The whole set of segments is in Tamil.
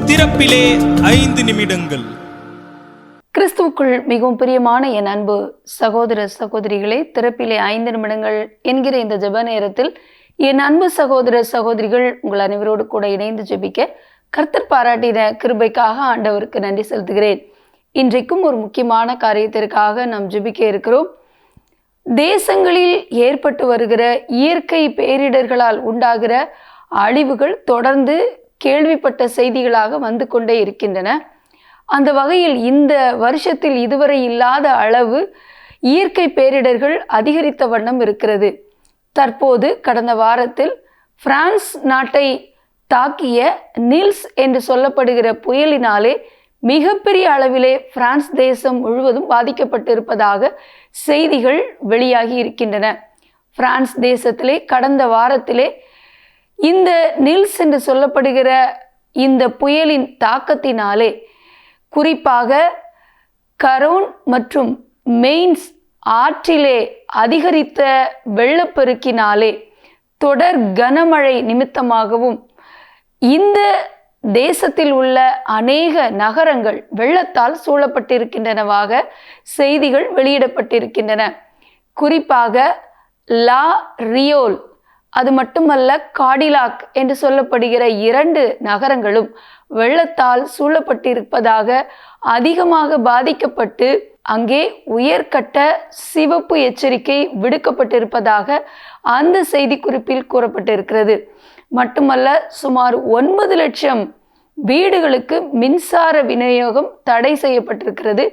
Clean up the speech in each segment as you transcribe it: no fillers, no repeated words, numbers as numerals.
திறப்பிலே 5 நிமிடங்கள். கிறிஸ்துவுக்குள் மிகவும் பிரியமான என் அன்பு சகோதர சகோதரிகளே, திறப்பிலே 5 நிமிடங்கள் என்கிற இந்த ஜெப நேரத்தில் என் அன்பு சகோதர சகோதரிகள் உங்கள் அனைவரோடு கூட இணைந்து ஜெபிக்க கர்த்தர் பாராட்டின கிருபைக்காக ஆண்டவருக்கு நன்றி செலுத்துகிறேன். இன்றைக்கும் ஒரு முக்கியமான காரியத்திற்காக நாம் ஜெபிக்க இருக்கிறோம். தேசங்களில் ஏற்பட்டு வருகிற இயற்கை பேரிடர்களால் உண்டாகிற அழிவுகள் தொடர்ந்து கேள்விப்பட்ட செய்திகளாக வந்து கொண்டே இருக்கின்றன. அந்த வகையில் இந்த வருஷத்தில் இதுவரை இல்லாத அளவு இயற்கை பேரிடர்கள் அதிகரித்த வண்ணம் இருக்கிறது. தற்போது கடந்த வாரத்தில் பிரான்ஸ் நாட்டை தாக்கிய நில்ஸ் என்று சொல்லப்படுகிற புயலினாலே மிகப்பெரிய அளவிலே பிரான்ஸ் தேசம் முழுவதும் பாதிக்கப்பட்டிருப்பதாக செய்திகள் வெளியாகி இருக்கின்றன. பிரான்ஸ் தேசத்திலே கடந்த வாரத்திலே இந்த நில்ஸ் என்று சொல்லப்படுகிற இந்த புயலின் தாக்கத்தினாலே குறிப்பாக கரோன் மற்றும் மெயின்ஸ் ஆற்றிலே அதிகரித்த வெள்ளப்பெருக்கினாலே தொடர் கனமழை நிமித்தமாகவும் இந்த தேசத்தில் உள்ள அநேக நகரங்கள் வெள்ளத்தால் சூழப்பட்டிருக்கின்றனவாக செய்திகள் வெளியிடப்பட்டிருக்கின்றன. குறிப்பாக லா ரியோல், அது மட்டுமல்ல காடிலாக் என்று சொல்லப்படுகிற 2 நகரங்களும் வெள்ளத்தால் சூழப்பட்டிருப்பதாக அதிகமாக பாதிக்கப்பட்டு அங்கே உயர்கட்ட சிவப்பு எச்சரிக்கை விடுக்கப்பட்டிருப்பதாக அந்த செய்தி குறிப்பில் கூறப்பட்டிருக்கிறது. மட்டுமல்ல, சுமார் 9 லட்சம் வீடுகளுக்கு மின்சார விநியோகம் தடை செய்யப்பட்டிருக்கிறது.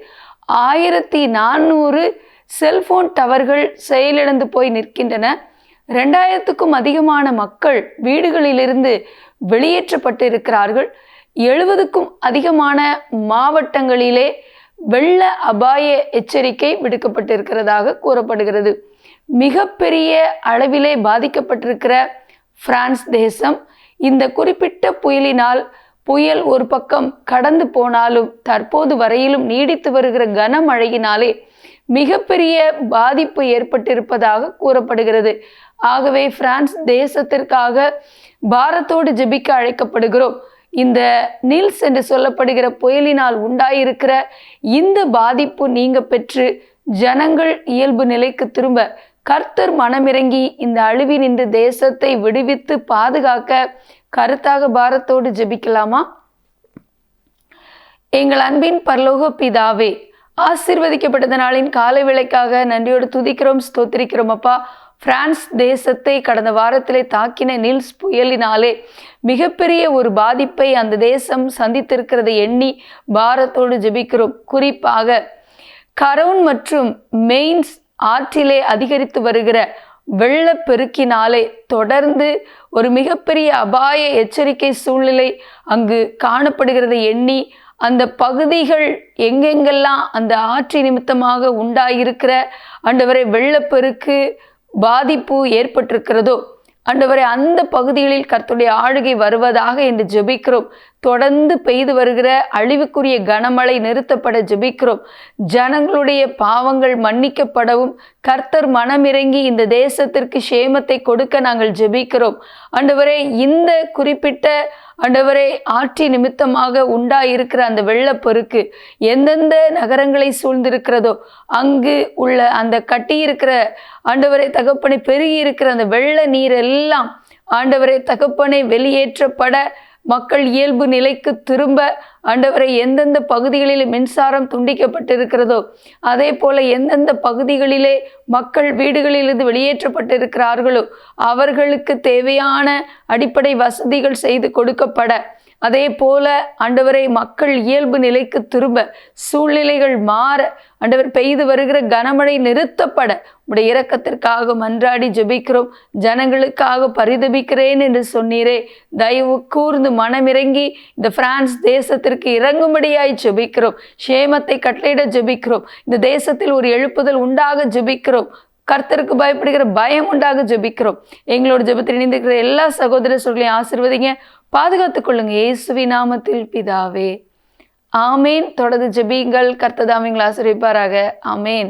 1400 செல்போன் டவர்கள் செயலிழந்து போய் நிற்கின்றன. 2000க்கும் அதிகமான மக்கள் வீடுகளிலிருந்து வெளியேற்றப்பட்டு இருக்கிறார்கள். 70க்கும் அதிகமான மாவட்டங்களிலே வெள்ள அபாய எச்சரிக்கை விடுக்கப்பட்டிருக்கிறதாக கூறப்படுகிறது. மிகப்பெரிய அளவிலே பாதிக்கப்பட்டிருக்கிற பிரான்ஸ் தேசம் இந்த குறிப்பிட்ட புயலினால், புயல் ஒரு பக்கம் கடந்து போனாலும் தற்போது வரையிலும் நீடித்து வருகிற கனமழையினாலே மிகப்பெரிய பாதிப்பு ஏற்பட்டிருப்பதாக கூறப்படுகிறது. ஆகவே பிரான்ஸ் தேசத்திற்காக பாரத்தோடு ஜெபிக்க அழைக்கப்படுகிறோம். இந்த நில்ஸ் என்று சொல்லப்படுகிற புயலினால் உண்டாயிருக்கிற இந்த பாதிப்பு நீங்க பெற்று ஜனங்கள் இயல்பு நிலைக்கு திரும்ப கர்த்தர் மனமிறங்கி இந்த அழிவினின்று தேசத்தை விடுவித்து பாதுகாக்க கருத்தாக பாரத்தோடு ஜெபிக்கலாமா? எங்கள் அன்பின் பரலோக பிதாவே, ஆசீர்வதிக்கப்பட்ட நாளின் காலை வேளைக்காக நன்றியோடு துதிக்கிறோம், ஸ்தோத்திரிக்கிறோம் அப்பா. பிரான்ஸ் தேசத்தை கடந்த வாரத்திலே தாக்கின நில்ஸ் புயலினாலே மிகப்பெரிய ஒரு பாதிப்பை அந்த தேசம் சந்தித்திருக்கிறதை எண்ணி பாரத்தோடு ஜெபிக்கிறோம். குறிப்பாக கரோன் மற்றும் மெயின்ஸ் ஆற்றிலே அதிகரித்து வருகிற வெள்ளப்பெருக்கினாலே தொடர்ந்து ஒரு மிகப்பெரிய அபாய எச்சரிக்கை சூழ்நிலை அங்கு காணப்படுகிறதை எண்ணி அந்த பகுதிகள் எங்கெங்கெல்லாம் அந்த ஆற்றி நிமித்தமாக உண்டாயிருக்கிற ஆண்டவரே வெள்ளப்பெருக்கு பாதிப்பு ஏற்பட்டிருக்கிறதோ ஆண்டவரே, அந்த பகுதிகளில் கர்த்தருடைய ஆளுகை வருவதாக என்று ஜெபிக்கிறோம். தொடர்ந்து பெய்து வருகிற அழிவுக்குரிய கனமழை நிறுத்தப்பட ஜெபிக்கிறோம். ஜனங்களுடைய பாவங்கள் மன்னிக்கப்படவும் கர்த்தர் மனமிறங்கி இந்த தேசத்திற்கு சேமத்தை கொடுக்க நாங்கள் ஜெபிக்கிறோம். ஆண்டவரே, இந்த குறிப்பிட்ட ஆண்டவரே ஆற்றி நிமித்தமாக உண்டாயிருக்கிற அந்த வெள்ளப்பெருக்கு எந்தெந்த நகரங்களை சூழ்ந்திருக்கிறதோ அங்கு உள்ள அந்த கட்டியிருக்கிற ஆண்டவரே தகப்பனை பெருகி இருக்கிற அந்த வெள்ள நீர் எல்லாம் ஆண்டவரே தகப்பனை வெளியேற்றப்பட மக்கள் இயல்பு நிலைக்கு திரும்ப ஆண்டவரை எந்தெந்த பகுதிகளில் மின்சாரம் துண்டிக்கப்பட்டிருக்கிறதோ அதே போல எந்தெந்த பகுதிகளிலே மக்கள் வீடுகளிலிருந்து வெளியேற்றப்பட்டிருக்கிறார்களோ அவர்களுக்கு தேவையான அடிப்படை வசதிகள் செய்து கொடுக்கப்பட, அதே போல ஆண்டவரை மக்கள் இயல்பு நிலைக்கு திரும்ப சூழ்நிலைகள் மாற ஆண்டவர் பெய்து வருகிற கனமழை நிறுத்தப்பட உடைய இரக்கத்திற்காக மன்றாடி ஜெபிக்கிறோம். ஜனங்களுக்காக பரிதபிக்கிறேன் என்று சொன்னீரே, தயவு கூர்ந்து மனமிறங்கி இந்த பிரான்ஸ் தேசத்திற்கு இறங்கும்படியாய் ஜெபிக்கிறோம். சேமத்தை கட்டளையிட ஜெபிக்கிறோம். இந்த தேசத்தில் ஒரு எழுப்புதல் உண்டாக ஜெபிக்கிறோம். கர்த்தருக்கு பயப்படுகிற பயம் உண்டாக ஜெபிக்கிறோம். எங்களோட ஜெபத்தில் இணைந்திருக்கிற எல்லா சகோதர சகோதரிகளையும் ஆசீர்வதிங்க, பாதுகாத்துக் கொள்ளுங்க. இயேசுவின் நாமத்தில் பிதாவே, ஆமேன். தொடர்ந்து ஜெபியுங்கள். கர்த்தர் தாமே உங்களை ஆசீர்வதிப்பாராக. ஆமேன்.